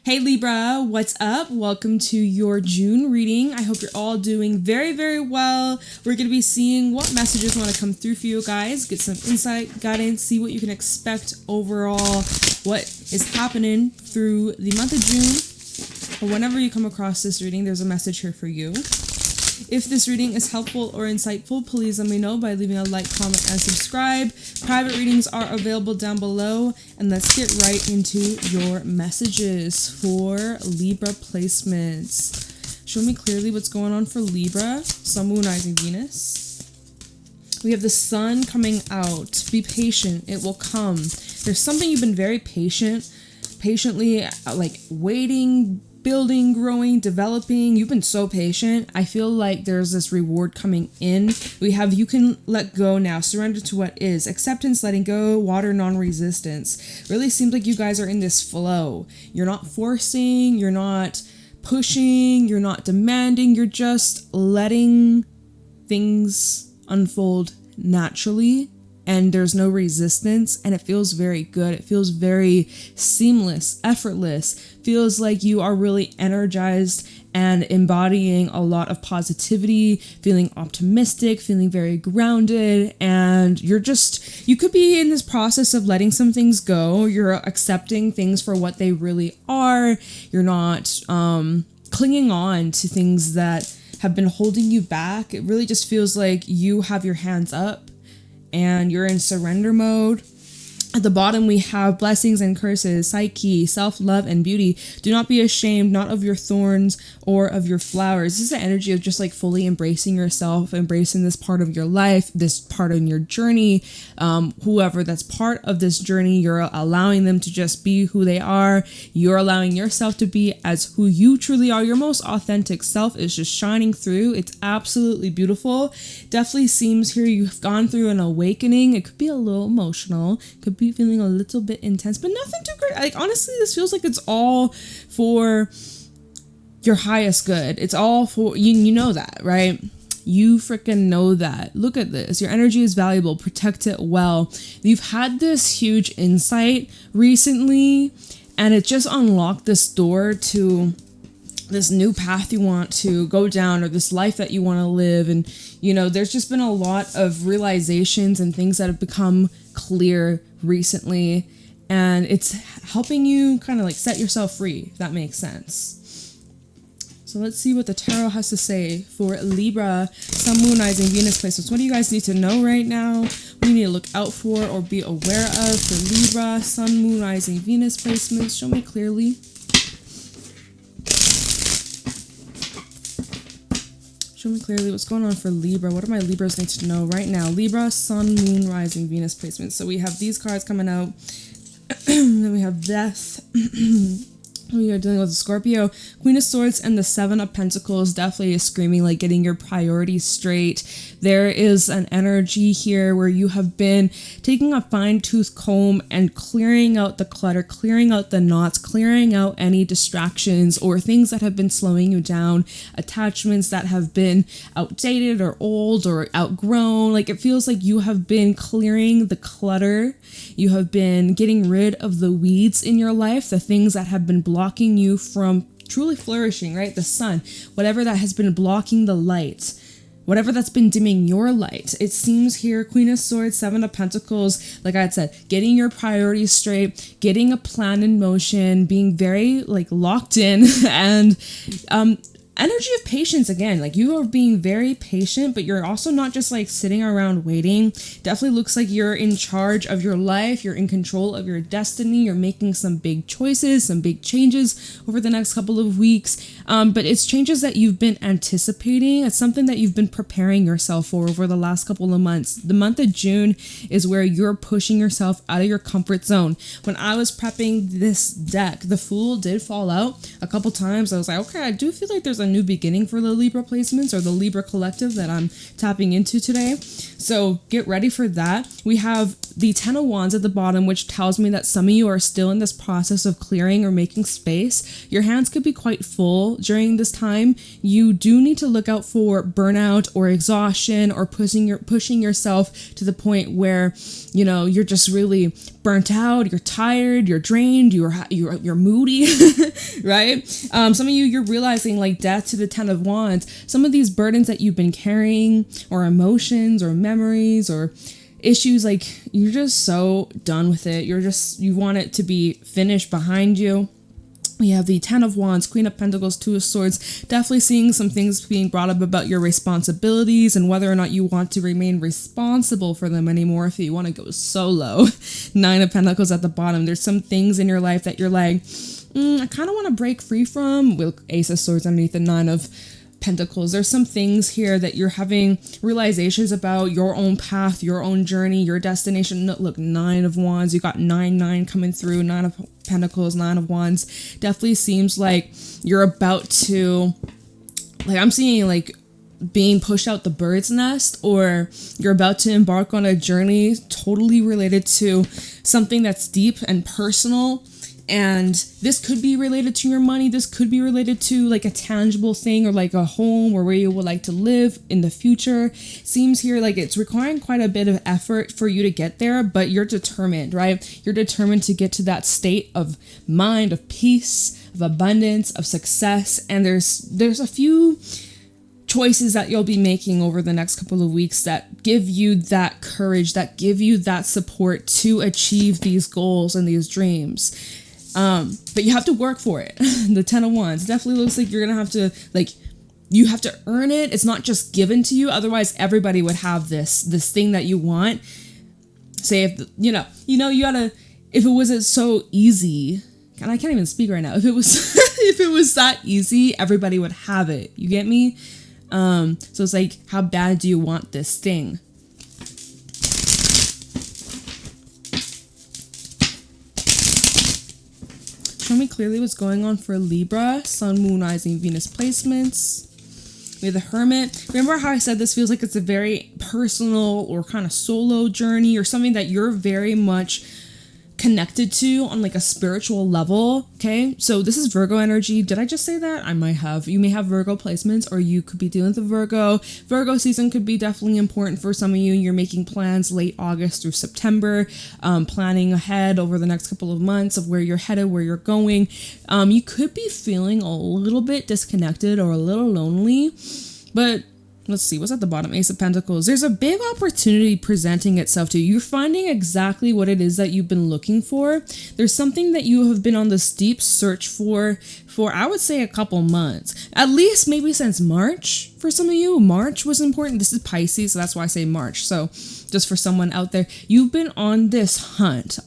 Hey Libra, what's up? Welcome to your June reading. I hope you're all doing very, very well. We're going to be seeing what messages want to come through for you guys, get some insight, guidance, see what you can expect overall, what is happening through the month of June. Or whenever you come across this reading, there's a message here for you. If this reading is helpful or insightful, please let me know by leaving a like, comment, and subscribe. Private readings are available down below. And let's get right into your messages for Libra placements. Show me clearly what's going on for Libra, Sun, Moon, Rising, Venus. We have the Sun coming out. Be patient. It will come. There's something you've been very patiently like waiting, building, growing, developing. You've been so patient. I feel like there's this reward coming in. We have you can let go now, surrender to what is, acceptance, letting go, water, non-resistance. Really seems like you guys are in this flow. You're not forcing, you're not pushing, you're not demanding, you're just letting things unfold naturally. And there's no resistance, and it feels very good. It feels very seamless, effortless. Feels like you are really energized and embodying a lot of positivity, feeling optimistic, feeling very grounded, and you could be in this process of letting some things go. You're accepting things for what they really are. You're not clinging on to things that have been holding you back. It really just feels like you have your hands up and you're in surrender mode. At the bottom, we have blessings and curses, psyche, self-love, and beauty. Do not be ashamed, not of your thorns or of your flowers. This is the energy of just like fully embracing yourself, embracing this part of your life, this part in your journey. Whoever that's part of this journey, you're allowing them to just be who they are. You're allowing yourself to be as who you truly are. Your most authentic self is just shining through. It's absolutely beautiful. Definitely seems here you've gone through an awakening. It could be a little emotional. Could be feeling a little bit intense, but nothing too great. Like, honestly, this feels like it's all for your highest good. It's all for you know that, right? You freaking know that. Look at this. Your energy is valuable. Protect it well. You've had this huge insight recently, and it just unlocked this door to this new path you want to go down, or this life that you want to live. And there's just been a lot of realizations and things that have become clear recently, and it's helping you kind of like set yourself free, if that makes sense. So let's see what the tarot has to say for Libra, Sun, Moon, Rising, Venus placements. What do you guys need to know right now? What do you need to look out for or be aware of for Libra, Sun, Moon, Rising, Venus placements? Show me clearly. Show me clearly what's going on for Libra. What do my Libras need to know right now? Libra, Sun, Moon, Rising, Venus placements. So we have these cards coming out. Then we have Death. We are dealing with Scorpio, Queen of Swords, and the Seven of Pentacles. Definitely is screaming like getting your priorities straight. There is an energy here where you have been taking a fine-tooth comb and clearing out the clutter, clearing out the knots, clearing out any distractions or things that have been slowing you down, attachments that have been outdated or old or outgrown. Like, it feels like you have been clearing the clutter. You have been getting rid of the weeds in your life, the things that have been blocking you from truly flourishing, right? The sun, whatever that has been blocking the light, whatever that's been dimming your light. It seems here, Queen of Swords, Seven of Pentacles, like I said, getting your priorities straight, getting a plan in motion, being very like locked in, and energy of patience again. Like, you are being very patient, but you're also not just like sitting around waiting. Definitely looks like you're in charge of your life. You're in control of your destiny. You're making some big choices, some big changes over the next couple of weeks. But it's changes that you've been anticipating. It's something that you've been preparing yourself for over the last couple of months. The month of June is where you're pushing yourself out of your comfort zone. When I was prepping this deck, the Fool did fall out a couple times. I was like, okay, I do feel like there's a new beginning for the Libra placements or the Libra collective that I'm tapping into today. So get ready for that. We have the Ten of Wands at the bottom, which tells me that some of you are still in this process of clearing or making space. Your hands could be quite full during this time. You do need to look out for burnout or exhaustion or pushing yourself to the point where, you know, you're just really burnt out, you're tired, you're drained, you're moody, right? Some of you, you're realizing like death to the Ten of Wands. Some of these burdens that you've been carrying, or emotions or memories or issues, like you're just so done with it. You want it to be finished behind you. We have the Ten of Wands, Queen of Pentacles, Two of Swords, definitely seeing some things being brought up about your responsibilities and whether or not you want to remain responsible for them anymore, if you want to go solo. Nine of Pentacles at the bottom. There's some things in your life that you're like, I kind of want to break free from, with Ace of Swords underneath the Nine of Pentacles. There's some things here that you're having realizations about your own path, your own journey, your destination. Look, Nine of Wands, you got 9 coming through, Nine of Pentacles, Nine of Wands. Definitely seems like you're about to, like, I'm seeing like being pushed out the bird's nest, or you're about to embark on a journey totally related to something that's deep and personal. And this could be related to your money. This could be related to like a tangible thing, or like a home, or where you would like to live in the future. Seems here like it's requiring quite a bit of effort for you to get there, but you're determined, right? You're determined to get to that state of mind, of peace, of abundance, of success. And there's a few choices that you'll be making over the next couple of weeks that give you that courage, that give you that support to achieve these goals and these dreams. But you have to work for it. The Ten of Wands definitely looks like you're gonna have to, like, you have to earn it. It's not just given to you. Otherwise, everybody would have this thing that you want. Say if you gotta. If it wasn't so easy, and I can't even speak right now. If it was, if it was that easy, everybody would have it. You get me? So it's like, how bad do you want this thing? Show me clearly what's going on for Libra, Sun, Moon, Rising, Venus placements. We have the Hermit. Remember how I said this feels like it's a very personal or kind of solo journey, or something that you're very much connected to on like a spiritual level. Okay, so this is Virgo energy. Did I just say that? I might have. You may have Virgo placements, or you could be dealing with a Virgo season could be definitely important for some of you. You're making plans late August through September, planning ahead over the next couple of months of where you're headed, where you're going. You could be feeling a little bit disconnected or a little lonely, but let's see, what's at the bottom? Ace of Pentacles. There's a big opportunity presenting itself to you. You're finding exactly what it is that you've been looking for. There's something that you have been on this deep search for I would say a couple months. At least maybe since March. For some of you, March was important. This is Pisces, so that's why I say March. So just for someone out there, you've been on this hunt,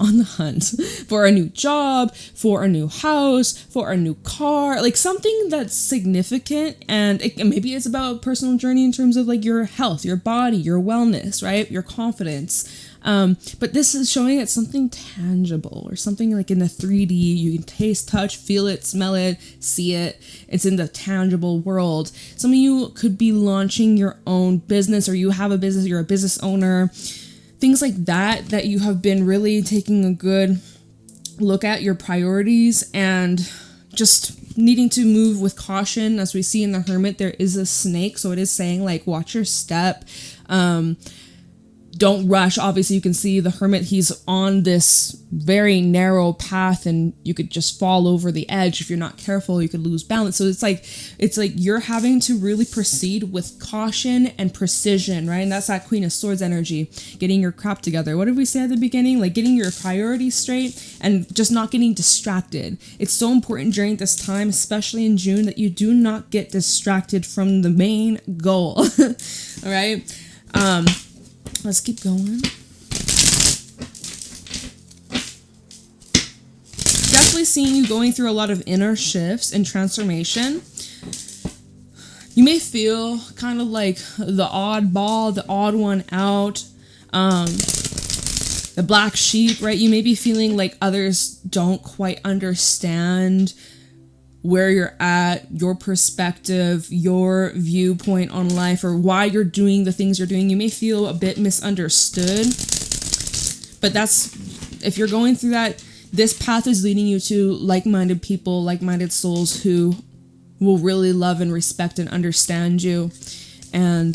for a new job, for a new house, for a new car, like something that's significant. And maybe it's about a personal journey in terms of like your health, your body, your wellness, right? Your confidence. But this is showing it's something tangible, or something like in the 3D. You can taste, touch, feel it, smell it, see it. It's in the tangible world. Some of you could be launching your own business, or you have a business, you're a business owner. Things like that you have been really taking a good look at your priorities and just needing to move with caution. As we see in the Hermit, there is a snake, so it is saying like watch your step. Don't rush. Obviously, you can see the Hermit, he's on this very narrow path, and you could just fall over the edge. If you're not careful, you could lose balance. So it's like you're having to really proceed with caution and precision, right? And that's that Queen of Swords energy, getting your crap together. What did we say at the beginning? Like getting your priorities straight and just not getting distracted. It's so important during this time, especially in June, that you do not get distracted from the main goal. All right. Let's keep going. Definitely seeing you going through a lot of inner shifts and transformation. You may feel kind of like the oddball, the odd one out, the black sheep, right? You may be feeling like others don't quite understand where you're at, your perspective, your viewpoint on life, or why you're doing the things you're doing. You may feel a bit misunderstood. But if you're going through that, this path is leading you to like-minded people, like-minded souls who will really love and respect and understand you and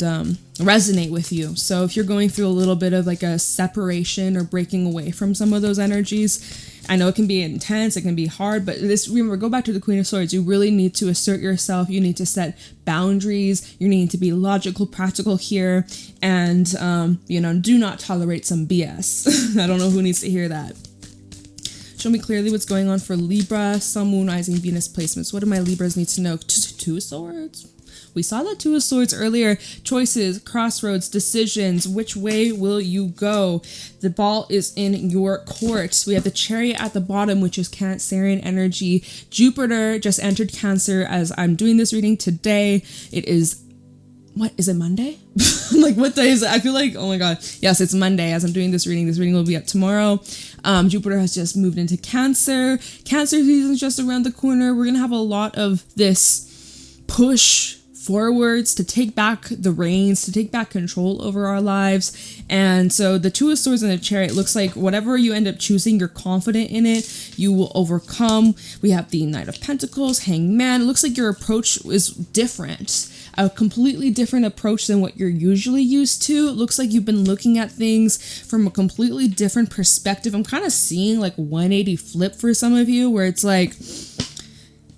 resonate with you. So if you're going through a little bit of like a separation or breaking away from some of those energies, I know it can be intense, it can be hard, but remember, go back to the Queen of Swords. You really need to assert yourself. You need to set boundaries. You need to be logical, practical here, and do not tolerate some BS. I don't know who needs to hear that. Show me clearly what's going on for Libra, Sun, Moon, Rising, Venus placements. What do my Libras need to know? Two of Swords? We saw that Two of Swords earlier. Choices, crossroads, decisions. Which way will you go? The ball is in your court. We have the Chariot at the bottom, which is Cancerian energy. Jupiter just entered Cancer as I'm doing this reading today. It is... What, is it Monday? I'm like, what day is it? I feel like, oh my God. Yes, it's Monday as I'm doing this reading. This reading will be up tomorrow. Jupiter has just moved into Cancer. Cancer season is just around the corner. We're going to have a lot of this push forwards to take back the reins, to take back control over our lives. And so the Two of Swords and the Chariot looks like whatever you end up choosing, you're confident in it, you will overcome. We have the Knight of Pentacles, Hangman. It looks like your approach is different. A completely different approach than what you're usually used to. It looks like you've been looking at things from a completely different perspective. I'm kind of seeing like 180 flip for some of you, where it's like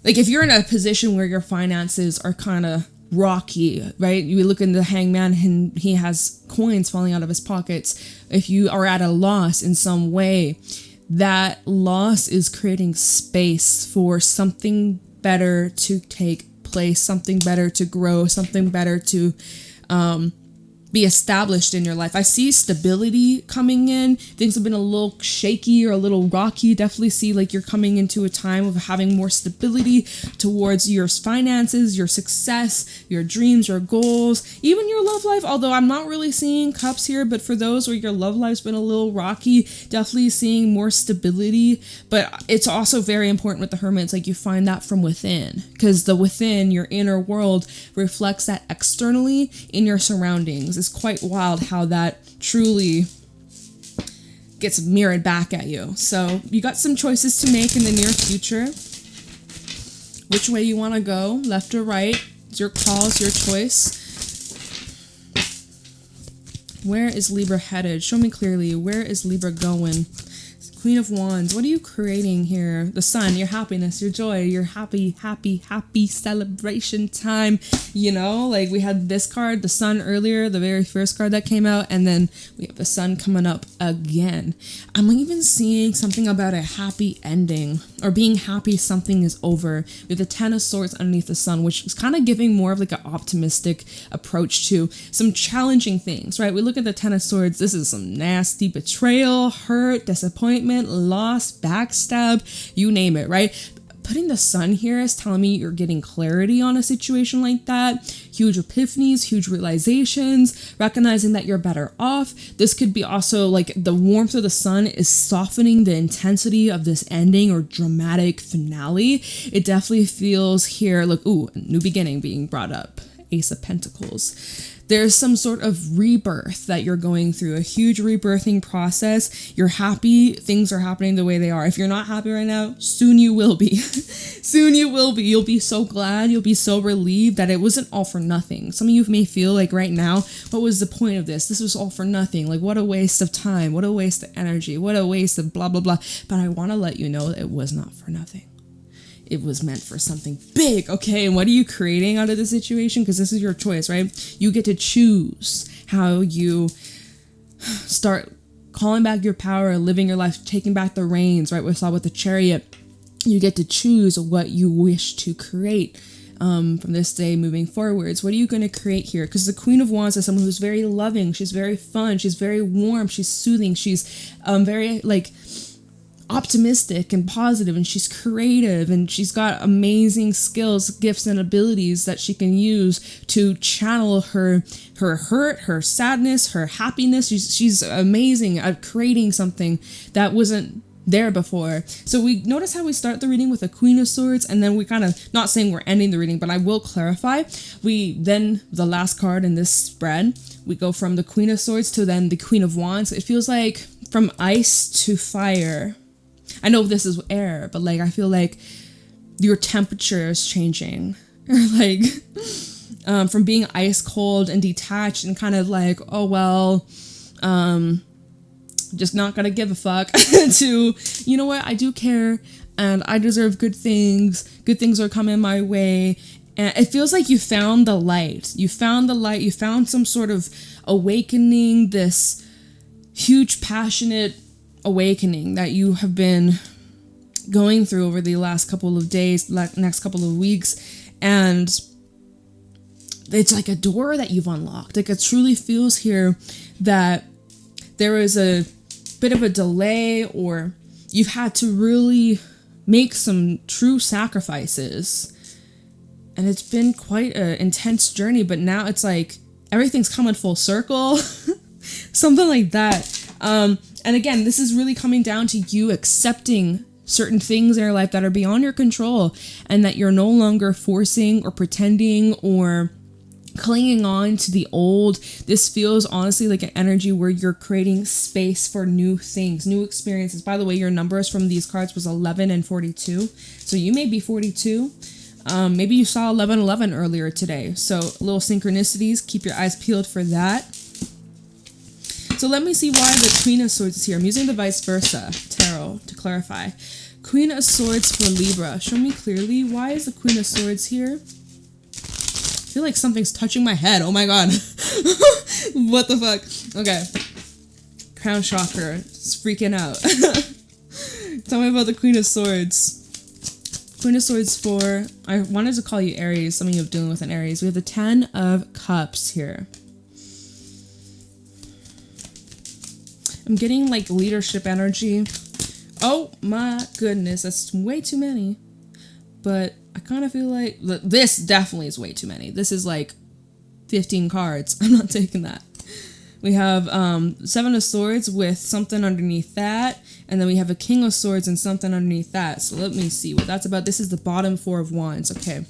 if you're in a position where your finances are kind of rocky, right? You look in the Hangman and he has coins falling out of his pockets. If you are at a loss in some way, that loss is creating space for something better to take place, something better to grow, something better to be established in your life. I see stability coming in. Things have been a little shaky or a little rocky. Definitely see like you're coming into a time of having more stability towards your finances, your success, your dreams, your goals, even your love life. Although I'm not really seeing cups here, but for those where your love life's been a little rocky, definitely seeing more stability. But it's also very important with the Hermit. It's like you find that from within, because the within, your inner world, reflects that externally in your surroundings. It's quite wild how that truly gets mirrored back at you. So you got some choices to make in the near future. Which way you want to go, left or right, it's your call, it's your choice. Where is Libra headed? Show me clearly. Where is Libra going? Queen of Wands, what are you creating here? The Sun, your happiness, your joy, your happy celebration time. You know, like we had this card, the Sun earlier, the very first card that came out, and then we have the Sun coming up again. I'm even seeing something about a happy ending or being happy something is over. We have the Ten of Swords underneath the Sun, which is kind of giving more of like an optimistic approach to some challenging things, right? We look at the Ten of Swords, this is some nasty betrayal, hurt, disappointment, loss, backstab, you name it, right? Putting the Sun here is telling me you're getting clarity on a situation like that. Huge epiphanies, huge realizations, recognizing that you're better off. This could be also like the warmth of the Sun is softening the intensity of this ending or dramatic finale. It definitely feels here, like, ooh, new beginning being brought up. Ace of Pentacles. There's some sort of rebirth that you're going through, a huge rebirthing process. You're happy, things are happening the way they are. If you're not happy right now, soon you will be. Soon you will be. You'll be so glad, you'll be so relieved that it wasn't all for nothing. Some of you may feel like right now, what was the point of this? This was all for nothing. Like, what a waste of time, what a waste of energy, what a waste of blah, blah, blah. But I want to let you know that it was not for nothing. It was meant for something big, okay? And what are you creating out of this situation? Because this is your choice, right? You get to choose how you start calling back your power, living your life, taking back the reins, right? We saw with the Chariot. You get to choose what you wish to create from this day moving forwards. What are you going to create here? Because the Queen of Wands is someone who's very loving. She's very fun. She's very warm. She's soothing. She's very like optimistic and positive, and she's creative, and she's got amazing skills, gifts, and abilities that she can use to channel her hurt, her sadness, her happiness. She's amazing at creating something that wasn't there before. So we notice how we start the reading with a Queen of Swords, and then we kind of, not saying we're ending the reading, but I will clarify, we then, the last card in this spread, we go from the Queen of Swords to then the Queen of Wands. It feels like from ice to fire. I know this is air, but like I feel like your temperature is changing. Or like from being ice cold and detached and kind of like, oh well, just not gonna give a fuck to, you know what, I do care and I deserve good things. Good things are coming my way. And it feels like you found the light. You found the light. You found some sort of awakening, this huge passionate awakening that you have been going through over the last couple of days, next couple of weeks. And it's like a door that you've unlocked. Like it truly feels here that there is a bit of a delay, or you've had to really make some true sacrifices. And it's been quite an intense journey, but now it's like everything's coming full circle. Something like that. And again, this is really coming down to you accepting certain things in your life that are beyond your control, and that you're no longer forcing or pretending or clinging on to the old. This feels honestly like an energy where you're creating space for new things, new experiences. By the way, your numbers from these cards was 11 and 42. So you may be 42. Maybe you saw 1111 earlier today. So little synchronicities. Keep your eyes peeled for that. So let me see why the Queen of Swords is here. I'm using the vice versa tarot to clarify. Queen of Swords for Libra. Show me clearly. Why is the Queen of Swords here? I feel like something's touching my head. Oh my god. What the fuck? Okay. Crown chakra. It's freaking out. Tell me about the Queen of Swords. Queen of Swords for... I wanted to call you Aries. Some of you are dealing with an Aries. We have the 10 of Cups here. I'm getting like leadership energy. Oh my goodness. That's way too many. But I kind of feel like this definitely is way too many. This is like 15 cards. I'm not taking that. We have 7 of Swords with something underneath that. And then we have a King of Swords and something underneath that. So let me see what that's about. This is the bottom 4 of Wands. Okay.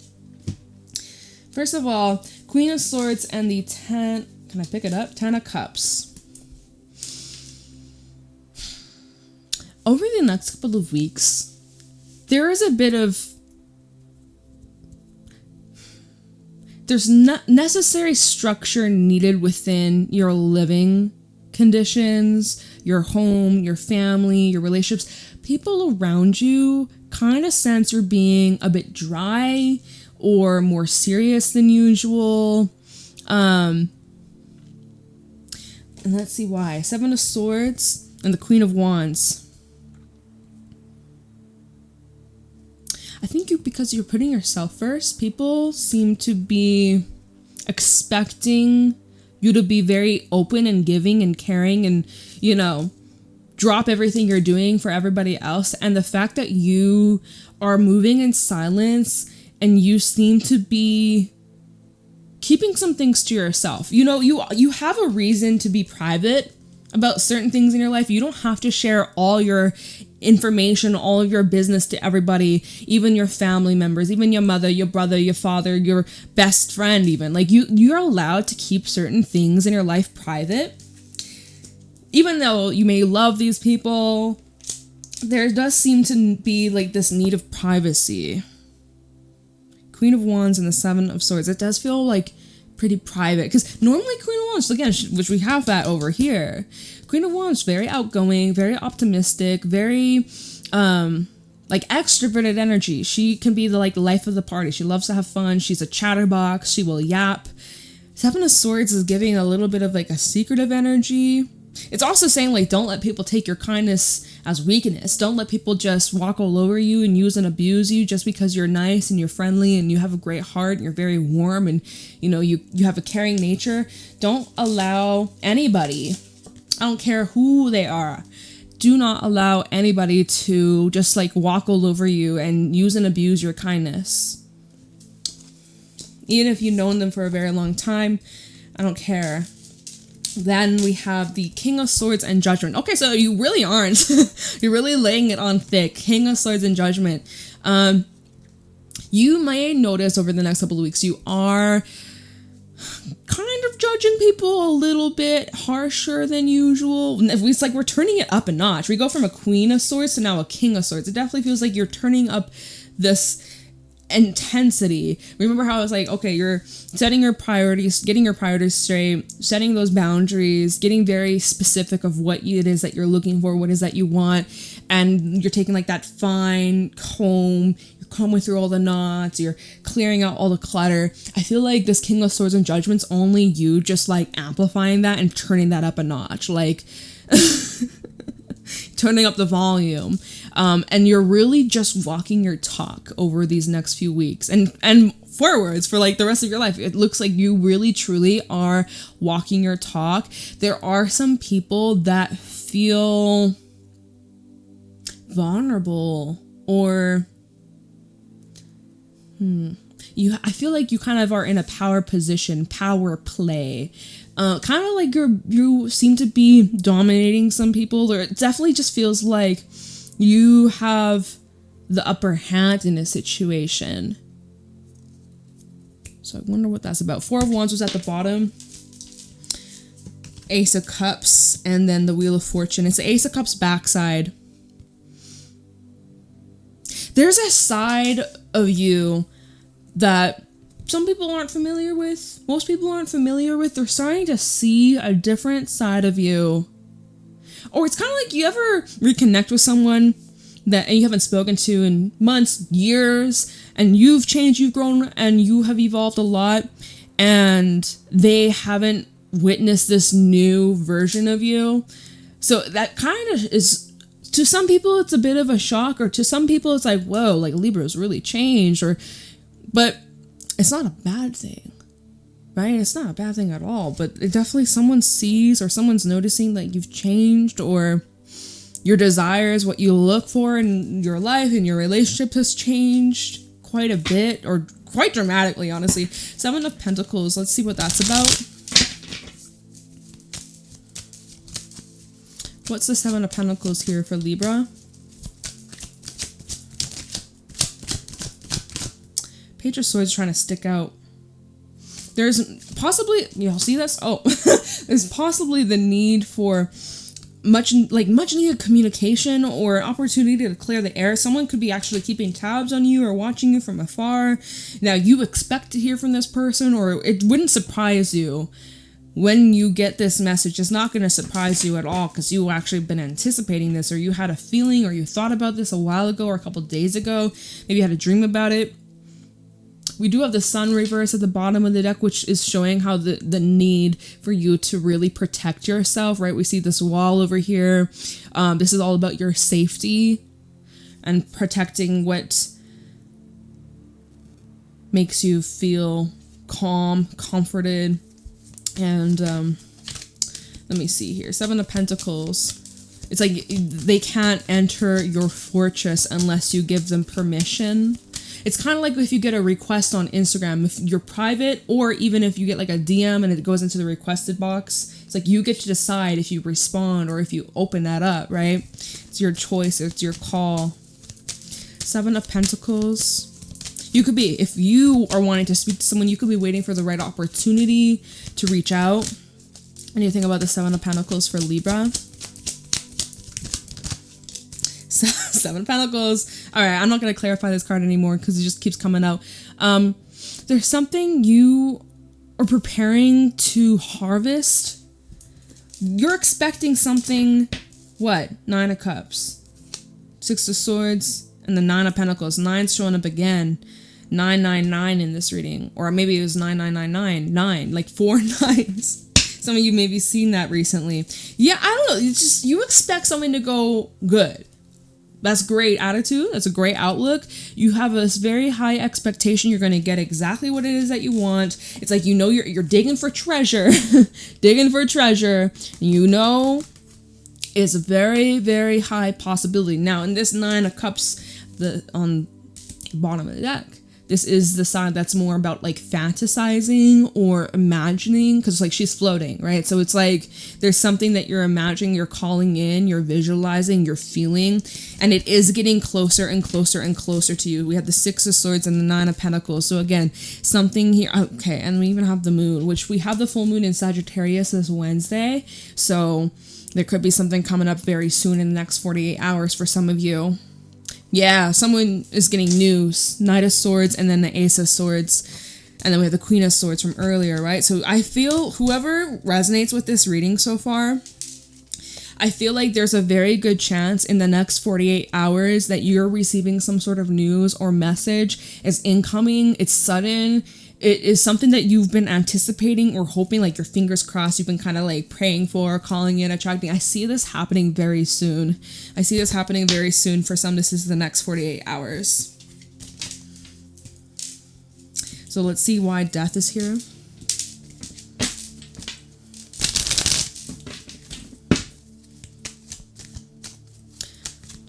First of all, Queen of Swords and the 10... Can I pick it up? 10 of Cups. Over the next couple of weeks, there is a bit of... There's not necessary structure needed within your living conditions, your home, your family, your relationships. People around you kind of sense you're being a bit dry or more serious than usual. And let's see why. 7 of Swords and the Queen of Wands. I think because you're putting yourself first, people seem to be expecting you to be very open and giving and caring and, you know, drop everything you're doing for everybody else. And the fact that you are moving in silence and you seem to be keeping some things to yourself. You know, you have a reason to be private about certain things in your life. You don't have to share all your information, all of your business to everybody, even your family members, even your mother, your brother, your father, your best friend even. Like you're allowed to keep certain things in your life private. Even though you may love these people, there does seem to be like this need of privacy. Queen of Wands and the 7 of Swords. It does feel like pretty private, because normally Queen of Wands, again, which we have that over here. Queen of Wands, very outgoing, very optimistic, very like extroverted energy. She can be the like life of the party. She loves to have fun. She's a chatterbox. She will yap. 7 of Swords is giving a little bit of like a secretive energy. It's also saying like, don't let people take your kindness as weakness. Don't let people just walk all over you and use and abuse you just because you're nice and you're friendly and you have a great heart and you're very warm and, you know, you have a caring nature. Don't allow anybody, I don't care who they are, do not allow anybody to just like walk all over you and use and abuse your kindness. Even if you've known them for a very long time, I don't care. Then we have the King of Swords and Judgment. Okay, so you really aren't. You're really laying it on thick. King of Swords and Judgment. You may notice over the next couple of weeks, you are kind of judging people a little bit harsher than usual. It's like we're turning it up a notch. We go from a Queen of Swords to now a King of Swords. It definitely feels like you're turning up this intensity. Remember how I was like, okay, you're setting your priorities, getting your priorities straight, setting those boundaries, getting very specific of what it is that you're looking for, what it is that you want, and you're taking like that fine comb, you're combing through all the knots, you're clearing out all the clutter. I feel like this King of Swords and Judgment's only you just like amplifying that and turning that up a notch, like turning up the volume. And you're really just walking your talk over these next few weeks and forwards for like the rest of your life. It looks like you really truly are walking your talk. There are some people that feel vulnerable or I feel like you kind of are in a power position, power play. Kind of like you seem to be dominating some people, or it definitely just feels like you have the upper hand in a situation. So I wonder what that's about. Four of Wands was at the bottom. Ace of Cups, and then the Wheel of Fortune. It's the Ace of Cups backside. There's a side of you that some people aren't familiar with. Most people aren't familiar with. They're starting to see a different side of you. Or it's kind of like you ever reconnect with someone that you haven't spoken to in months, years, and you've changed, you've grown, and you have evolved a lot, and they haven't witnessed this new version of you. So that kind of is, to some people, it's a bit of a shock, or to some people, it's like, whoa, like Libra's really changed, but it's not a bad thing. Right? It's not a bad thing at all, but it definitely someone sees or someone's noticing that you've changed, or your desires, what you look for in your life and your relationship has changed quite a bit, or quite dramatically, honestly. Seven of Pentacles. Let's see what that's about. What's the Seven of Pentacles here for Libra? Page of Swords trying to stick out. There's possibly, you'll see this? Oh, there's possibly the need for much needed communication or opportunity to clear the air. Someone could be actually keeping tabs on you or watching you from afar. Now, you expect to hear from this person, or it wouldn't surprise you when you get this message. It's not going to surprise you at all, because you actually been anticipating this, or you had a feeling, or you thought about this a while ago or a couple days ago. Maybe you had a dream about it. We do have the Sun reverse at the bottom of the deck, which is showing how the need for you to really protect yourself, right? We see this wall over here. This is all about your safety and protecting what makes you feel calm, comforted. And let me see here. Seven of Pentacles. It's like they can't enter your fortress unless you give them permission. It's kind of like if you get a request on Instagram, if you're private, or even if you get like a DM and it goes into the requested box, it's like you get to decide if you respond or if you open that up, right? It's your choice, it's your call. Seven of Pentacles. You could be, if you are wanting to speak to someone, you could be waiting for the right opportunity to reach out. Anything about the Seven of Pentacles for Libra? Seven of Pentacles. All right, I'm not going to clarify this card anymore because it just keeps coming out. There's something you are preparing to harvest. You're expecting something, what? Nine of Cups, Six of Swords, and the Nine of Pentacles. Nine's showing up again. 999 in this reading. Or maybe it was 9999. 9, like 4 nines. Some of you maybe seen that recently. Yeah, I don't know. It's just, you expect something to go good. That's great attitude. That's a great outlook. You have this very high expectation. You're going to get exactly what it is that you want. It's like, you know, you're digging for treasure. Digging for treasure. You know, it's a very, very high possibility. Now, in this Nine of Cups, on the bottom of the deck, this is the side that's more about like fantasizing or imagining, because like she's floating, right? So it's like there's something that you're imagining, you're calling in, you're visualizing, you're feeling, and it is getting closer and closer and closer to you. We have the Six of Swords and the Nine of Pentacles. So again, something here. Okay, and we even have the moon, which we have the full moon in Sagittarius this Wednesday. So there could be something coming up very soon in the next 48 hours for some of you. Yeah, someone is getting news. Knight of Swords and then the Ace of Swords. And then we have the Queen of Swords from earlier, right? So I feel whoever resonates with this reading so far, I feel like there's a very good chance in the next 48 hours that you're receiving some sort of news or message. It's incoming, it's sudden. It is something that you've been anticipating or hoping, like your fingers crossed, you've been kind of like praying for, calling in, attracting. I see this happening very soon. I see this happening very soon. For some, this is the next 48 hours. So let's see why death is here.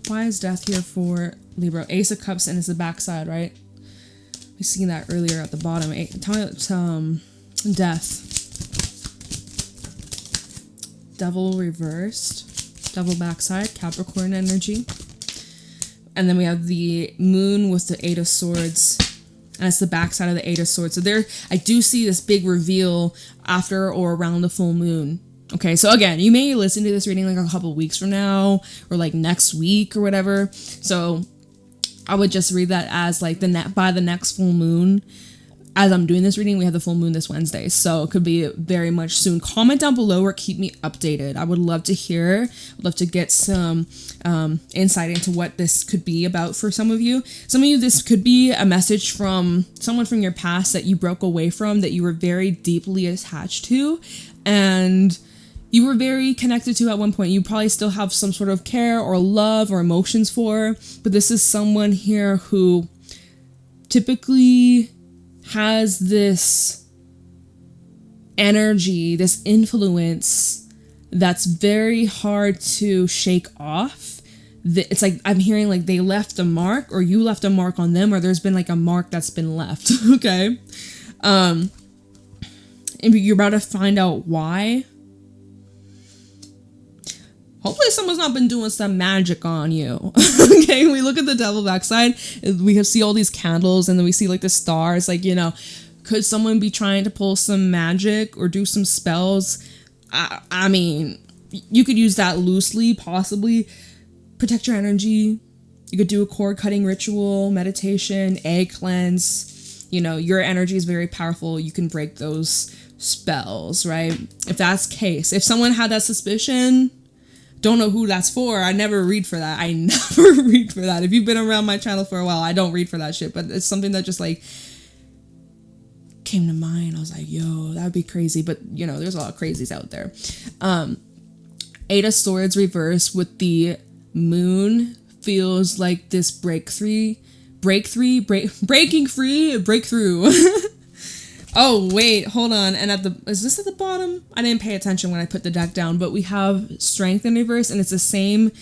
Why is death here for Libra? Ace of Cups, and it's the backside, right? We seen that earlier at the bottom. Tell me it's death. Devil reversed. Devil backside. Capricorn energy. And then we have the moon with the Eight of Swords. And it's the backside of the Eight of Swords. So there, I do see this big reveal after or around the full moon. Okay, so again, you may listen to this reading like a couple weeks from now or like next week or whatever. So I would just read that as like by the next full moon. As I'm doing this reading, we have the full moon this Wednesday, so it could be very much soon. Comment down below or keep me updated. I would love to hear. I'd love to get some insight into what this could be about for some of you. Some of you, this could be a message from someone from your past that you broke away from, that you were very deeply attached to, and you were very connected to at one point. You probably still have some sort of care or love or emotions for, but this is someone here who typically has this energy, this influence that's very hard to shake off. It's like I'm hearing like they left a mark, or you left a mark on them, or there's been like a mark that's been left. Okay. And you're about to find out why. Hopefully someone's not been doing some magic on you. Okay, we look at the devil backside, we see all these candles, and then we see like the stars. Like, you know, could someone be trying to pull some magic or do some spells? I mean, you could use that loosely, possibly. Protect your energy. You could do a cord cutting ritual, meditation, egg cleanse. You know, your energy is very powerful. You can break those spells, right? If that's the case, if someone had that suspicion, don't know who that's for. I never read for that. I never read for that. If you've been around my channel for a while, I don't read for that shit. But it's something that just like came to mind. I was like, yo, that would be crazy. But you know, there's a lot of crazies out there. Eight of Swords reversed with the moon feels like this breakthrough. Oh, wait, hold on. And is this at the bottom? I didn't pay attention when I put the deck down, but we have Strength in reverse, and it's the same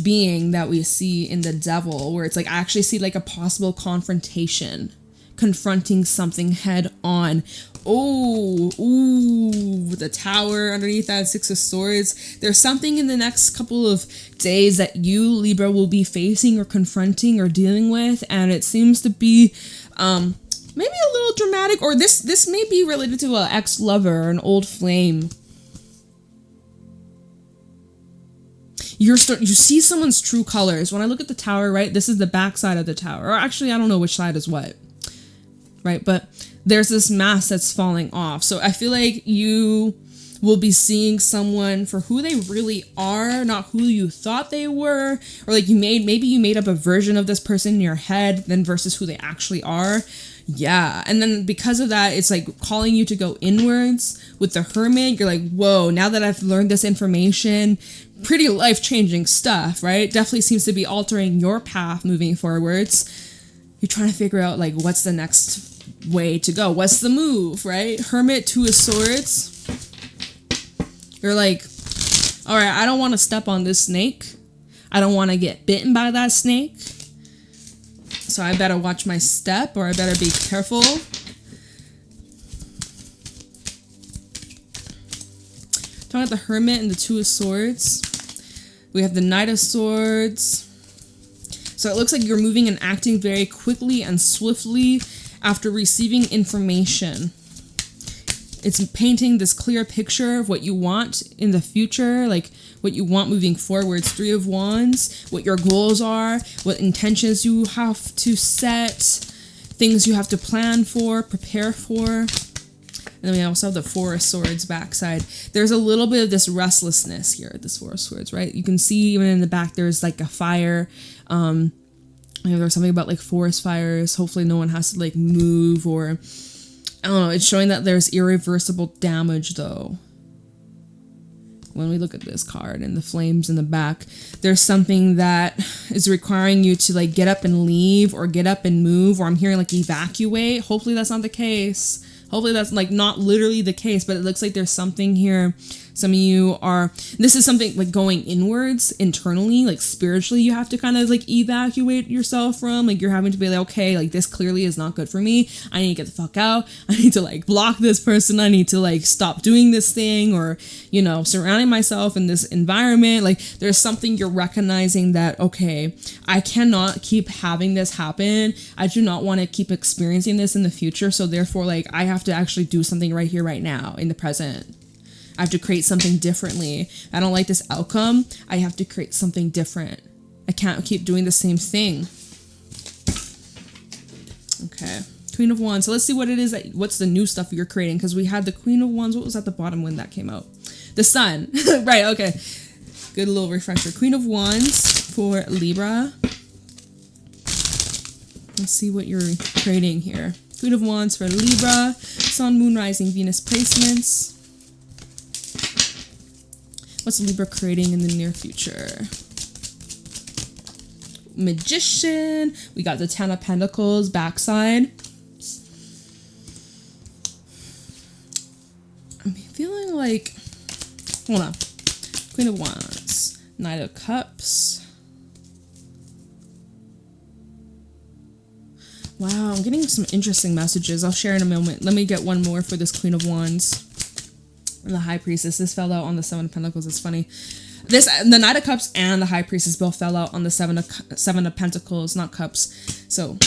being that we see in the devil, where it's like, I actually see like a possible confrontation, confronting something head on. Oh, ooh, with the Tower underneath that, Six of Swords. There's something in the next couple of days that you, Libra, will be facing or confronting or dealing with, and it seems to be, maybe a little dramatic, or this may be related to an ex-lover, an old flame. You see someone's true colors. When I look at the Tower, right, this is the back side of the Tower. Or actually, I don't know which side is what. Right, but there's this mask that's falling off. So I feel like you will be seeing someone for who they really are, not who you thought they were. Or like maybe you made up a version of this person in your head then versus who they actually are. Yeah, and then because of that, it's like calling you to go inwards. With the Hermit, you're like, whoa, now that I've learned this information, pretty life-changing stuff, right? Definitely seems to be altering your path moving forwards. You're trying to figure out like what's the next way to go, what's the move, right? Hermit, Two of Swords. You're like, all right, I don't want to step on this snake. I don't want to get bitten by that snake. So I better watch my step, or I better be careful. Talking about the Hermit and the Two of Swords. We have the Knight of Swords. So it looks like you're moving and acting very quickly and swiftly after receiving information. It's painting this clear picture of what you want in the future, like what you want moving forwards. Three of Wands, what your goals are, what intentions you have to set, things you have to plan for, prepare for. And then we also have the Four of Swords backside. There's a little bit of this restlessness here at this Four of Swords, right? You can see even in the back there's like a fire. There's something about like forest fires. Hopefully no one has to like move, or I don't know. It's showing that there's irreversible damage though. When we look at this card and the flames in the back, there's something that is requiring you to like get up and leave, or get up and move, or I'm hearing like evacuate. Hopefully that's not the case. Hopefully that's like not literally the case, but it looks like there's something here. Some of you are, this is something like going inwards internally, like spiritually, you have to kind of like evacuate yourself from, like you're having to be like, okay, like this clearly is not good for me. I need to get the fuck out. I need to like block this person. I need to like stop doing this thing, or, you know, surrounding myself in this environment. Like there's something you're recognizing that, okay, I cannot keep having this happen. I do not want to keep experiencing this in the future. So therefore, like I have to actually do something right here, right now, in the present. I have to create something differently. I don't like this outcome. I have to create something different. I can't keep doing the same thing. Okay. Queen of Wands. So let's see what it is what's the new stuff you're creating, because we had the Queen of Wands. What was at the bottom when that came out? The Sun. Right, okay. Good little refresher. Queen of Wands for Libra. Let's see what you're creating here. Queen of Wands for Libra. Sun, Moon, Rising, Venus placements. What's Libra creating in the near future? Magician. We got the Ten of Pentacles backside. I'm feeling like, hold on. Queen of Wands. Knight of Cups. Wow, I'm getting some interesting messages. I'll share in a moment. Let me get one more for this Queen of Wands. And the High Priestess. This fell out on the Seven of Pentacles. It's funny. The Knight of Cups and the High Priestess both fell out on the Seven of Pentacles, not Cups. So,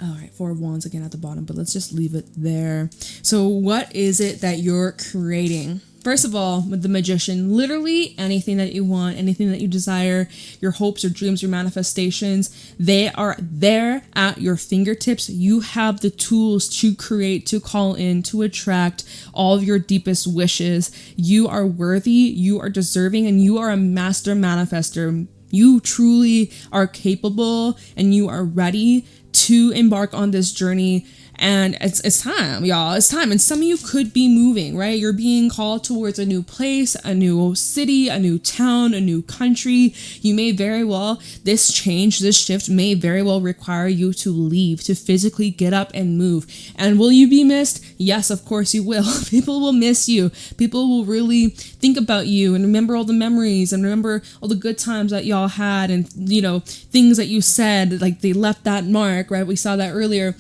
all right, Four of Wands again at the bottom, but let's just leave it there. So what is it that you're creating? First of all, with the Magician, literally anything that you want, anything that you desire, your hopes, your dreams, your manifestations, they are there at your fingertips. You have the tools to create, to call in, to attract all of your deepest wishes. You are worthy, you are deserving, and you are a master manifester. You truly are capable, and you are ready to embark on this journey. And it's time, y'all. It's time. And some of you could be moving, right? You're being called towards a new place, a new city, a new town, a new country. You may very well, this change, this shift may very well require you to leave, to physically get up and move. And will you be missed? Yes, of course you will. People will miss you. People will really think about you and remember all the memories and remember all the good times that y'all had, and, you know, things that you said, like they left that mark, right? We saw that earlier.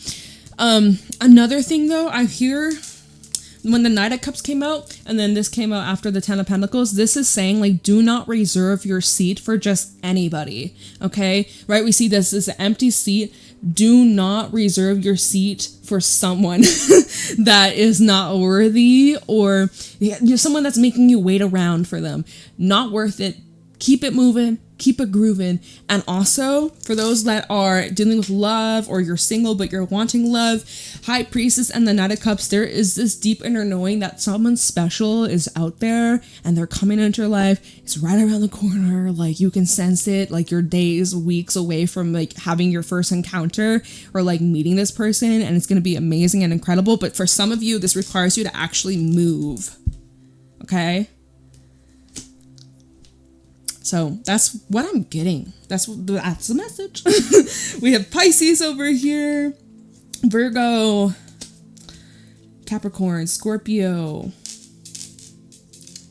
Another thing though, I hear when the Knight of Cups came out and then this came out after the Ten of Pentacles, this is saying like, do not reserve your seat for just anybody. Okay. Right. We see this is an empty seat. Do not reserve your seat for someone that is not worthy, or someone that's making you wait around for them. Not worth it. Keep it moving. Keep it grooving. And also, for those that are dealing with love, or you're single but you're wanting love, High Priestess and the Knight of Cups, there is this deep inner knowing that someone special is out there and they're coming into your life. It's right around the corner. Like, you can sense it. Like, you're days, weeks away from like having your first encounter or like meeting this person, and it's going to be amazing and incredible. But for some of you, this requires you to actually move. Okay? So that's what I'm getting. That's the message. We have Pisces over here, Virgo, Capricorn, Scorpio,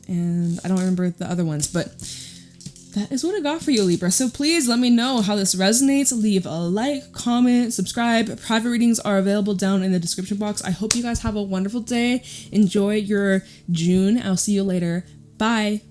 and I don't remember the other ones, but that is what I got for you, Libra. So please let me know how this resonates. Leave a like, comment, subscribe. Private readings are available down in the description box. I hope you guys have a wonderful day. Enjoy your June. I'll see you later. Bye.